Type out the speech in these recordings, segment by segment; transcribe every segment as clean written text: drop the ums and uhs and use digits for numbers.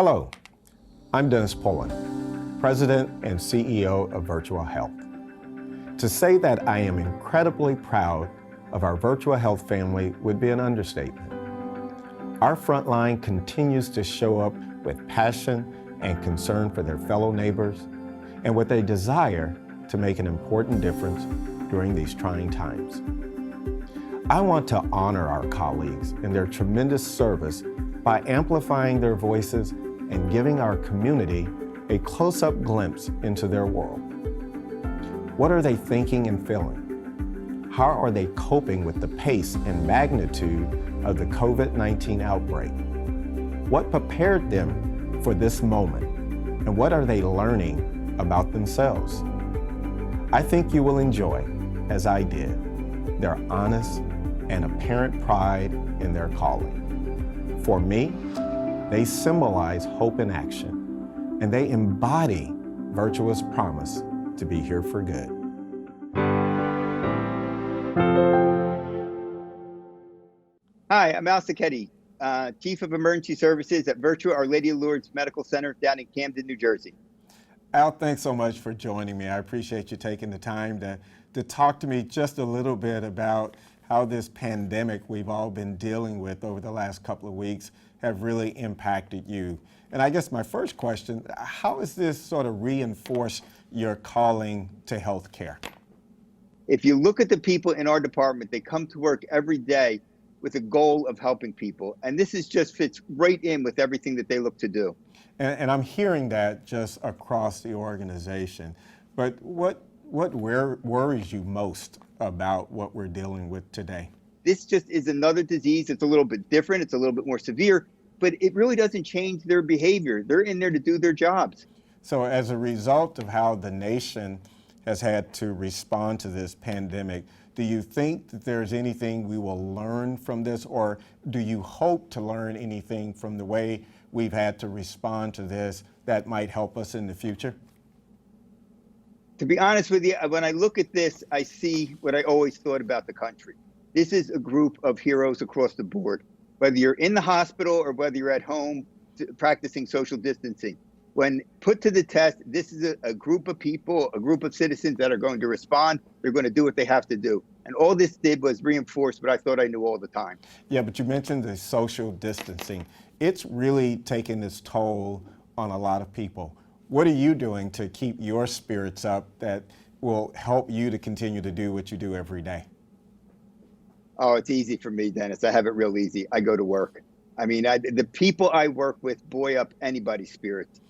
Hello, I'm Dennis Pullin, President and CEO of Virtua Health. To say that I am incredibly proud of our Virtua Health family would be an understatement. Our frontline continues to show up with passion and concern for their fellow neighbors and with a desire to make an important difference during these trying times. I want to honor our colleagues and their tremendous service by amplifying their voices and giving our community a close-up glimpse into their world. What are they thinking and feeling? How are they coping with the pace and magnitude of the COVID-19 outbreak? What prepared them for this moment? And what are they learning about themselves? I think you will enjoy, as I did, their honest and apparent pride in their calling. For me, they symbolize hope in action, and they embody Virtua's promise to be here for good. Hi, I'm Al Sacchetti, Chief of Emergency Services at Virtua Our Lady of Lourdes Medical Center down in Camden, New Jersey. Al, thanks so much for joining me. I appreciate you taking the time to talk to me just a little bit about how this pandemic we've all been dealing with over the last couple of weeks have really impacted you. And I guess my first question, how has this sort of reinforced your calling to healthcare? If you look at the people in our department, they come to work every day with a goal of helping people. And this is just fits right in with everything that they look to do. And I'm hearing that just across the organization. But what worries you most about what we're dealing with today? This just is another disease. It's a little bit different. It's a little bit more severe, but it really doesn't change their behavior. They're in there to do their jobs. So as a result of how the nation has had to respond to this pandemic, do you think that there's anything we will learn from this, or do you hope to learn anything from the way we've had to respond to this that might help us in the future? To be honest with you, when I look at this, I see what I always thought about the country. This is a group of heroes across the board, whether you're in the hospital or whether you're at home practicing social distancing. When put to the test, this is a group of people, a group of citizens that are going to respond. They're going to do what they have to do. And all this did was reinforce what I thought I knew all the time. Yeah, but you mentioned the social distancing. It's really taking its toll on a lot of people. What are you doing to keep your spirits up that will help you to continue to do what you do every day? Oh, it's easy for me, Dennis. I have it real easy. I go to work. I mean, the people I work with buoy up anybody's spirits.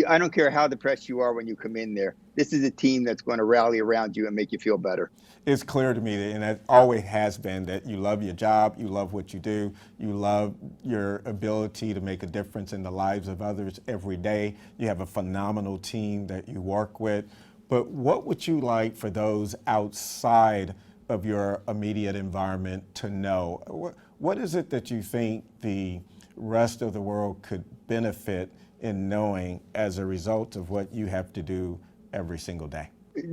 I don't care how depressed you are when you come in there. This is a team that's going to rally around you and make you feel better. It's clear to me, and it always has been, that you love your job, you love what you do, you love your ability to make a difference in the lives of others every day. You have a phenomenal team that you work with. But what would you like for those outside of your immediate environment to know? What is it that you think the rest of the world could benefit in knowing as a result of what you have to do every single day?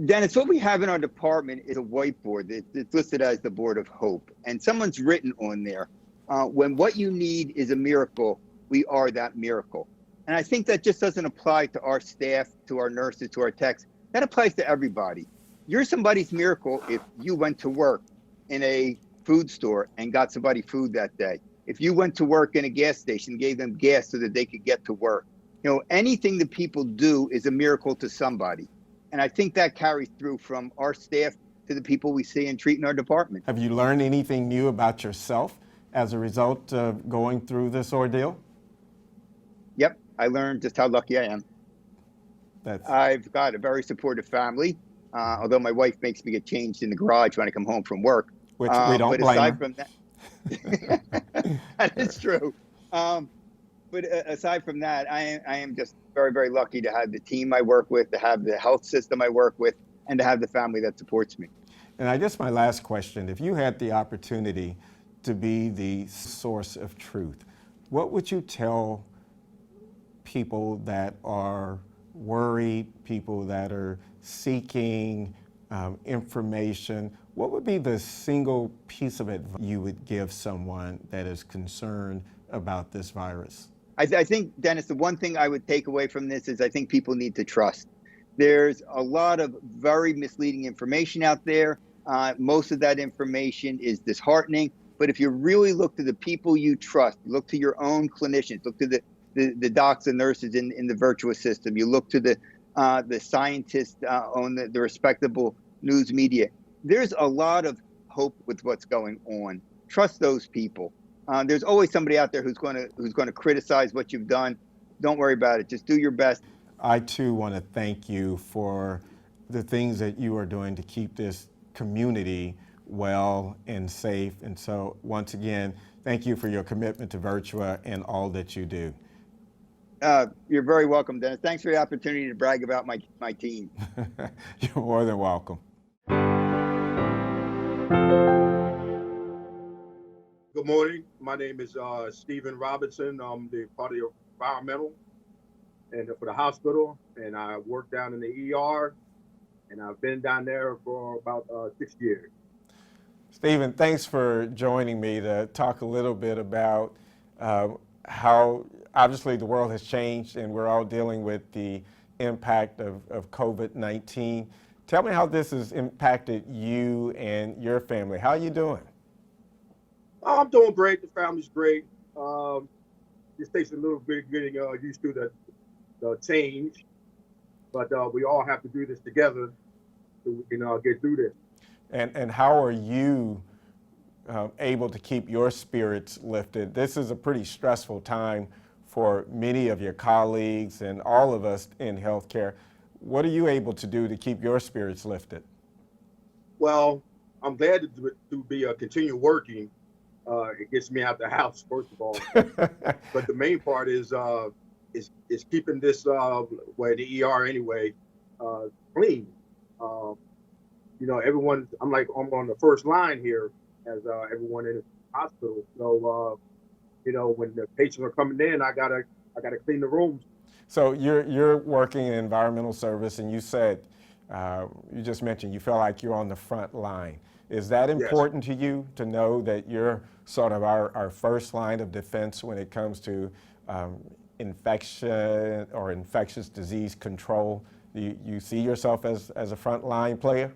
Dennis, what we have in our department is a whiteboard. It's listed as the Board of Hope. And someone's written on there, when what you need is a miracle, we are that miracle. And I think that just doesn't apply to our staff, to our nurses, to our techs. That applies to everybody. You're somebody's miracle if you went to work in a food store and got somebody food that day. If you went to work in a gas station, gave them gas so that they could get to work. You know, anything that people do is a miracle to somebody. And I think that carries through from our staff to the people we see and treat in our department. Have you learned anything new about yourself as a result of going through this ordeal? Yep, I learned just how lucky I am. I've got a very supportive family, although my wife makes me get changed in the garage when I come home from work. Which we don't blame her. From that, that is true. But aside from that, I am just very, very lucky to have the team I work with, to have the health system I work with, and to have the family that supports me. And I guess my last question, if you had the opportunity to be the source of truth, what would you tell people that are worried, people that are seeking information? What would be the single piece of advice you would give someone that is concerned about this virus? I think, Dennis, the one thing I would take away from this is I think people need to trust. There's a lot of very misleading information out there. Most of that information is disheartening. But if you really look to the people you trust, look to your own clinicians, look to the docs and nurses in the Virtua system, you look to the scientists on the respectable news media, there's a lot of hope with what's going on. Trust those people. There's always somebody out there who's going to criticize what you've done. Don't worry about it. Just do your best. I too want to thank you for the things that you are doing to keep this community well and safe. And so once again, thank you for your commitment to Virtua and all that you do. You're very welcome, Dennis. Thanks for the opportunity to brag about my team. You're more than welcome. Good morning. My name is Stephen Robinson. I'm the part of the environmental and for the hospital, and I work down in the ER, and I've been down there for about 6 years. Stephen, thanks for joining me to talk a little bit about how obviously the world has changed and we're all dealing with the impact of COVID-19. Tell me how this has impacted you and your family. How are you doing? I'm doing great. The family's great. This takes a little bit getting used to the change, but we all have to do this together so we can get through this. And how are you able to keep your spirits lifted? This is a pretty stressful time for many of your colleagues and all of us in healthcare. What are you able to do to keep your spirits lifted? Well, I'm glad to be continue working. It gets me out the house, first of all. But the main part is keeping this the ER anyway clean. Everyone. I'm on the first line here as everyone in the hospital. So when the patients are coming in, I gotta clean the rooms. So you're working in environmental service, and you said you just mentioned you feel like you're on the front line. Is that important to you to know that you're sort of our first line of defense when it comes to infection or infectious disease control? Do you see yourself as a frontline player?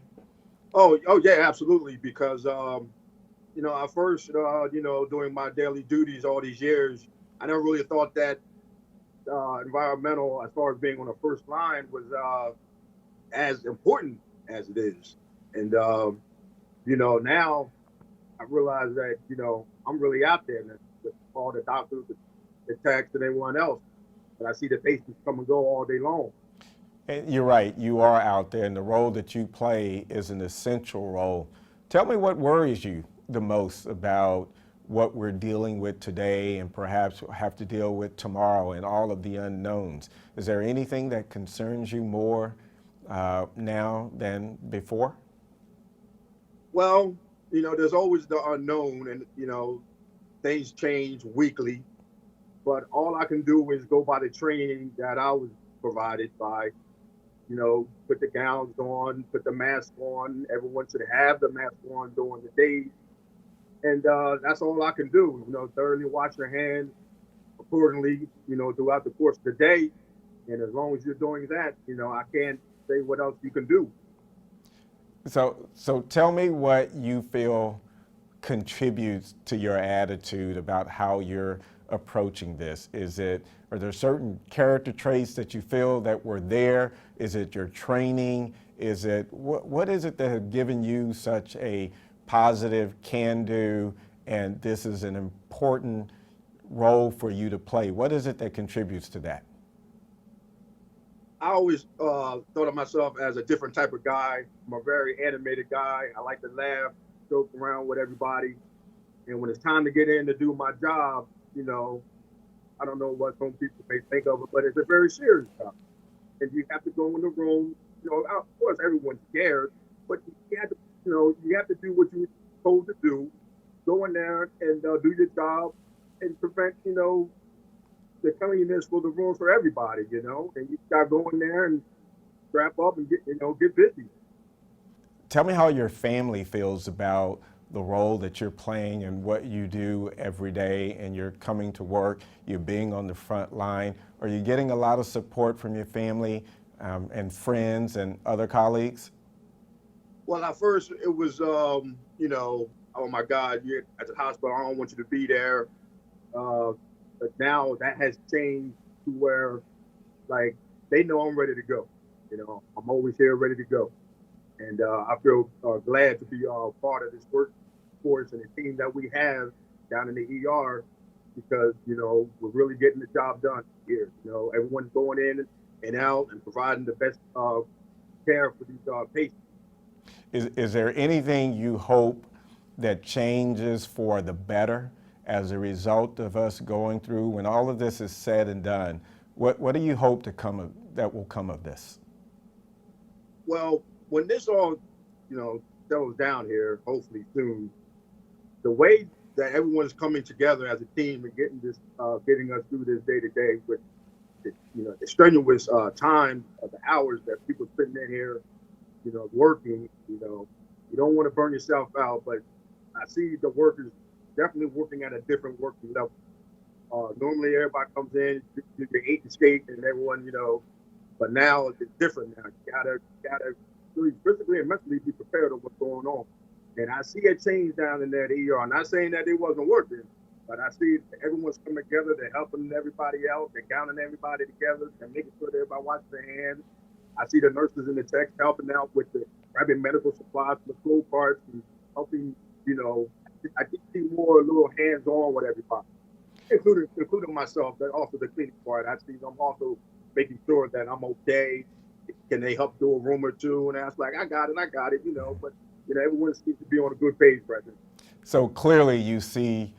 Oh yeah, absolutely. Because at first, doing my daily duties all these years, I never really thought that environmental, as far as being on the first line, was as important as it is. And now I realize that I'm really out there with all the doctors, the techs, and everyone else. And I see the patients come and go all day long. And you're right, you are out there, and the role that you play is an essential role. Tell me what worries you the most about what we're dealing with today and perhaps have to deal with tomorrow and all of the unknowns. Is there anything that concerns you more now than before? Well, there's always the unknown, and things change weekly, but all I can do is go by the training that I was provided by. Put the gowns on, put the mask on. Everyone should have the mask on during the day. And that's all I can do, thoroughly wash your hands accordingly, throughout the course of the day. And as long as you're doing that, I can't say what else you can do. So tell me what you feel contributes to your attitude about how you're approaching this. Are there certain character traits that you feel that were there? Is it your training? What is it that has given you such a positive can-do, and this is an important role for you to play? What is it that contributes to that? I always thought of myself as a different type of guy. I'm a very animated guy. I like to laugh, joke around with everybody. And when it's time to get in to do my job, I don't know what some people may think of it, but it's a very serious job. And you have to go in the room. Of course, everyone's scared, but you have to, you have to do what you're told to do. Go in there and do your job and prevent, the cleanliness for the room for everybody, and you got to go in there and wrap up and get busy. Tell me how your family feels about the role that you're playing and what you do every day, and you're coming to work, you're being on the front line? Are you getting a lot of support from your family and friends and other colleagues? Well, at first it was, you know, oh my God, you're at the hospital. I don't want you to be there. But now that has changed to where, like, they know I'm ready to go. You know, I'm always here, ready to go, and I feel glad to be part of this workforce and the team that we have down in the ER, because you know we're really getting the job done here. You know, everyone's going in and out and providing the best care for these patients. Is there anything you hope that changes for the better as a result of us going through, when all of this is said and done? What do you hope that will come of this? Well, when this all, you know, settles down here, hopefully soon, the way that everyone's coming together as a team and getting us through this day to day with, you know, the strenuous time of the hours that people spend in here, you know, working, you know, you don't want to burn yourself out, but I see the workers definitely working at a different working level. Normally everybody comes in, you get 8 and skate and everyone, you know, but now it's different now. You gotta really physically and mentally be prepared of what's going on. And I see a change down in there at the ER. I'm not saying that it wasn't working, but I see everyone's coming together. They're helping everybody out. They're counting everybody together. They're making sure that everybody washes their hands. I see the nurses and the techs helping out with the grabbing medical supplies, the flow parts, and helping, you know, I just see more little hands-on with everybody, including myself. That also the cleaning part. I see them also making sure that I'm okay. Can they help do a room or two? And I was like, I got it, you know. But you know, everyone seems to be on a good page right now. So clearly, you see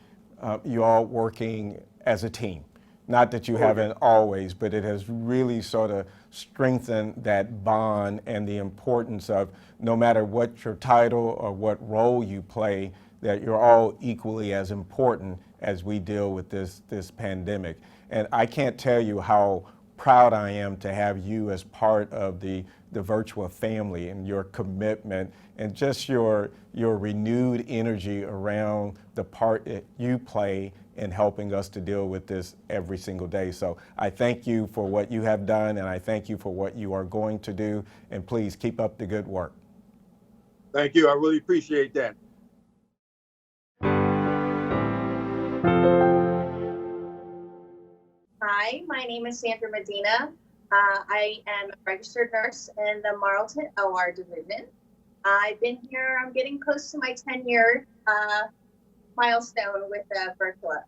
you all working as a team. Not that you haven't always, but it has really sort of strengthened that bond and the importance of, no matter what your title or what role you play, that you're all equally as important as we deal with this pandemic. And I can't tell you how proud I am to have you as part of the Virtua family, and your commitment and just your renewed energy around the part that you play in helping us to deal with this every single day. So I thank you for what you have done, and I thank you for what you are going to do, and please keep up the good work. Thank you. I really appreciate that. Hi, my name is Sandra Medina. I am a registered nurse in the Marlton OR division. I've been here, I'm getting close to my 10-year milestone with Virtua.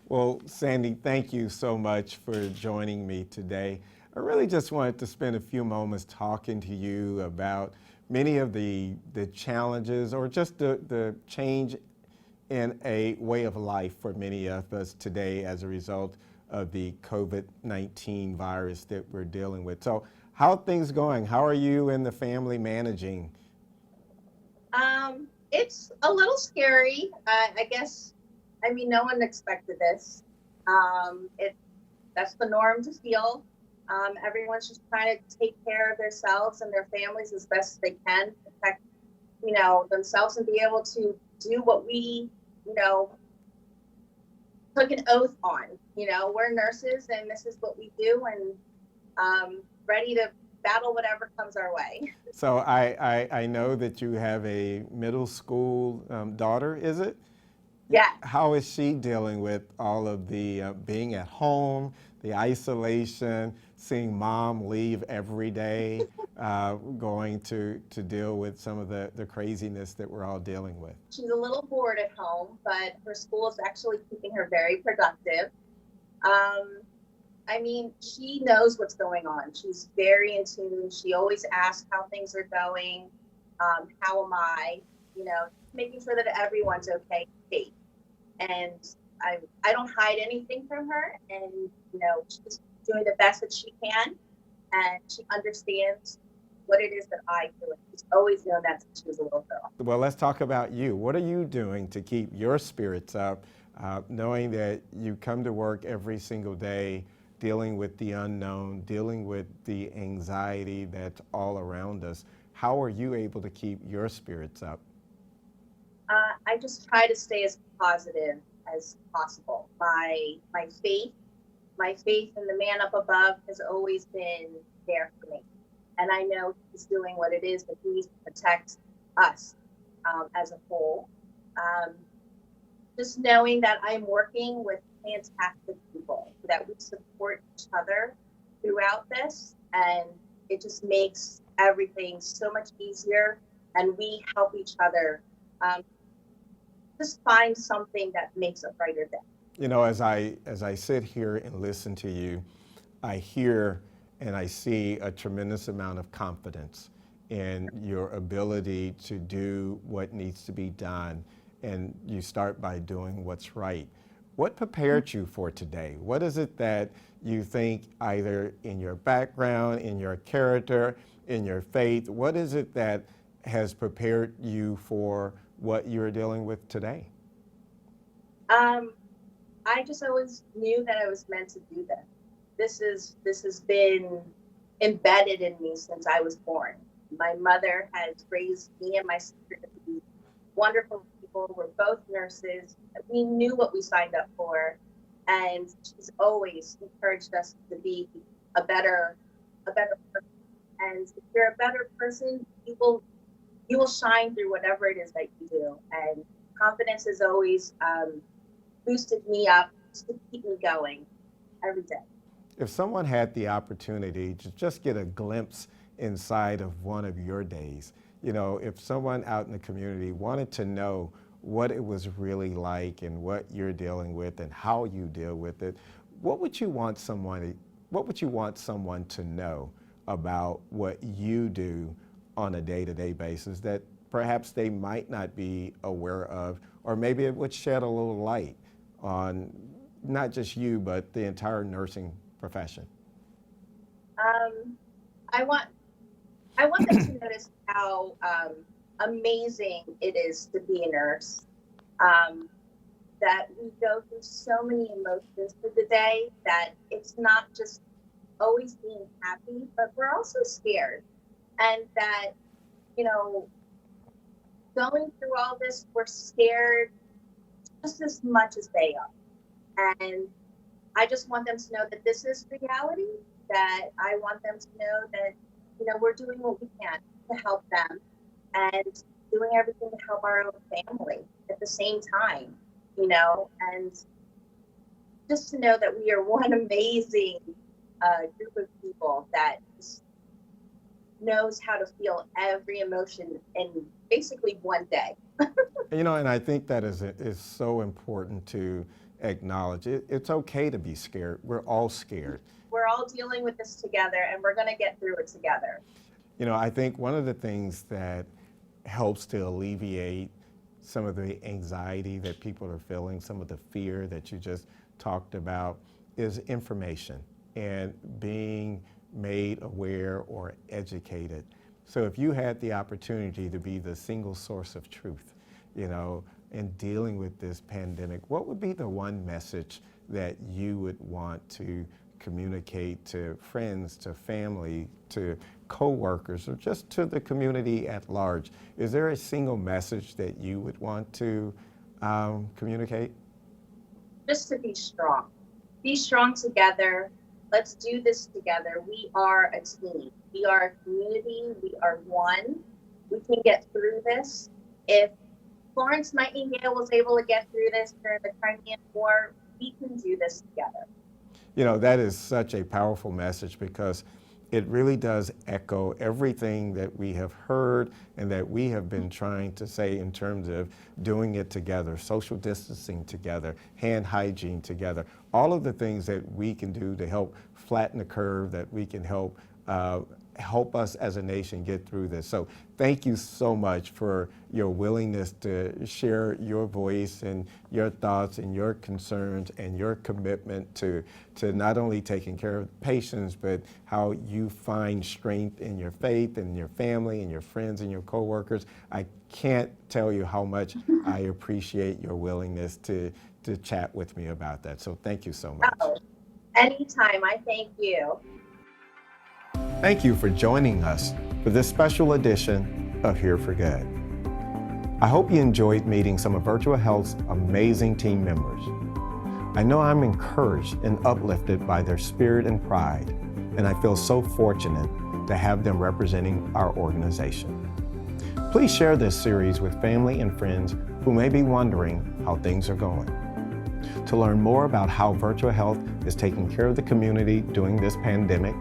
Well, Sandy, thank you so much for joining me today. I really just wanted to spend a few moments talking to you about many of the challenges, or just the change in a way of life for many of us today as a result of the COVID-19 virus that we're dealing with. So how are things going? How are you and the family managing? It's a little scary. I guess, I mean, no one expected this. That's the norm to feel. Everyone's just trying to take care of themselves and their families as best they can, protect, you know, themselves, and be able to do what we, you know, took an oath on. You know, we're nurses and this is what we do, and ready to battle whatever comes our way. So I know that you have a middle school daughter, is it? Yeah. How is she dealing with all of the being at home, the isolation, seeing mom leave every day, going to deal with some of the craziness that we're all dealing with? She's a little bored at home, but her school is actually keeping her very productive. I mean, she knows what's going on. She's very in tune. She always asks how things are going. How am I? You know, making sure that everyone's okay. And I don't hide anything from her. And, you know, she's doing the best that she can. And she understands what it is that I do. She's always known that since she was a little girl. Well, let's talk about you. What are you doing to keep your spirits up, knowing that you come to work every single day, dealing with the unknown, dealing with the anxiety that's all around us? How are you able to keep your spirits up? I just try to stay as positive as possible. My faith in the man up above has always been there for me. And I know he's doing what it is that he needs to protect us as a whole. Just knowing that I'm working with fantastic people, that we support each other throughout this, and it just makes everything so much easier, and we help each other just find something that makes a brighter day. You know, as I sit here and listen to you, I hear and I see a tremendous amount of confidence in your ability to do what needs to be done, and you start by doing what's right. What prepared you for today? What is it that you think, either in your background, in your character, in your faith, what is it that has prepared you for what you're dealing with today? I just always knew that I was meant to do this. This has been embedded in me since I was born. My mother has raised me and my sister to be wonderful people. We're both nurses. We knew what we signed up for, and she's always encouraged us to be a better person. And if you're a better person, you will shine through whatever it is that you do. And confidence has always boosted me up to keep me going every day. If someone had the opportunity to just get a glimpse inside of one of your days, you know, if someone out in the community wanted to know what it was really like and what you're dealing with and how you deal with it, what would you want someone to know about what you do on a day-to-day basis that perhaps they might not be aware of, or maybe it would shed a little light on not just you, but the entire nursing profession? I want them to notice how amazing it is to be a nurse. That we go through so many emotions for the day, that it's not just always being happy, but we're also scared. And that, you know, going through all this, we're scared just as much as they are. And I just want them to know that this is reality, that I want them to know that, you know, we're doing what we can to help them and doing everything to help our own family at the same time, you know, and just to know that we are one amazing group of people that just knows how to feel every emotion in basically one day. You know, and I think that is so important to acknowledge. It's okay to be scared. We're all scared. We're all dealing with this together, and we're going to get through it together. You know, I think one of the things that helps to alleviate some of the anxiety that people are feeling, some of the fear that you just talked about, is information and being made aware or educated. So if you had the opportunity to be the single source of truth, you know, in dealing with this pandemic, what would be the one message that you would want to communicate to friends, to family, to co-workers, or just to the community at large? Is there a single message that you would want to communicate? Just to be strong. Be strong together. Let's do this together. We are a team. We are a community. We are one. We can get through this. If Florence Nightingale was able to get through this during the Crimean War, we can do this together. You know, that is such a powerful message, because it really does echo everything that we have heard and that we have been trying to say in terms of doing it together, social distancing together, hand hygiene together, all of the things that we can do to help flatten the curve, that we can help us as a nation get through this. So thank you so much for your willingness to share your voice and your thoughts and your concerns and your commitment to not only taking care of patients, but how you find strength in your faith and your family and your friends and your coworkers. I can't tell you how much I appreciate your willingness to chat with me about that. So thank you so much. Oh, anytime. I thank you. Thank you for joining us for this special edition of Here for Good. I hope you enjoyed meeting some of Virtua Health's amazing team members. I know I'm encouraged and uplifted by their spirit and pride, and I feel so fortunate to have them representing our organization. Please share this series with family and friends who may be wondering how things are going. To learn more about how Virtua Health is taking care of the community during this pandemic,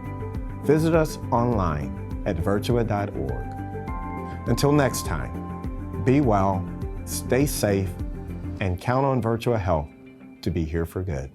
visit us online at virtua.org. Until next time, be well, stay safe, and count on Virtua Health to be here for good.